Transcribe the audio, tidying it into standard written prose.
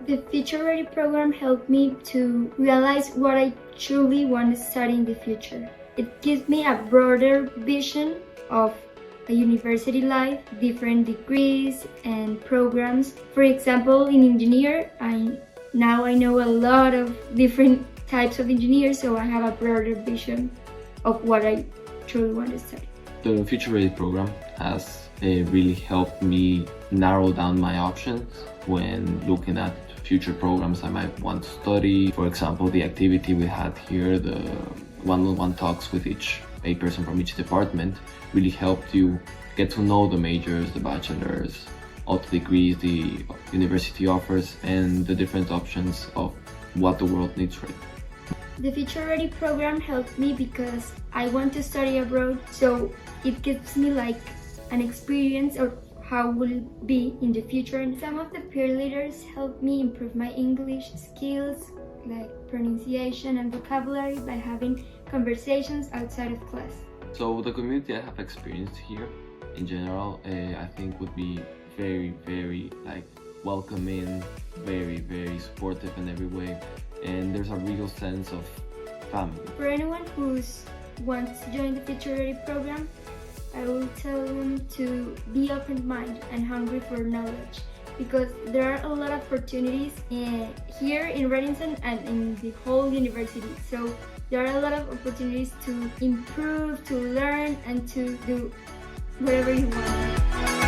The Future Ready program helped me to realize what I truly want to study in the future. It gives me a broader vision of a university life, different degrees and programs. For example, in engineer, now I know a lot of different types of engineers, so I have a broader vision of what I truly want to study. The Future Ready program has really helped me narrow down my options when looking at future programs I might want to study. For example, the activity we had here, the one-on-one talks with a person from each department, really helped you get to know the majors, the bachelors, all the degrees the university offers, and the different options of what the world needs right now. The Future Ready program helped me because I want to study abroad, so it gives me like an experience of how will it be in the future. And some of the peer leaders helped me improve my English skills, like pronunciation and vocabulary, by having conversations outside of class. So the community I have experienced here, in general, I think would be very welcoming, very supportive in every way, and there's a real sense of family. For anyone who wants to join the Future Ready program, I will tell them to be open-minded and hungry for knowledge, because there are a lot of opportunities here in Renison and in the whole university. So there are a lot of opportunities to improve, to learn, and to do whatever you want.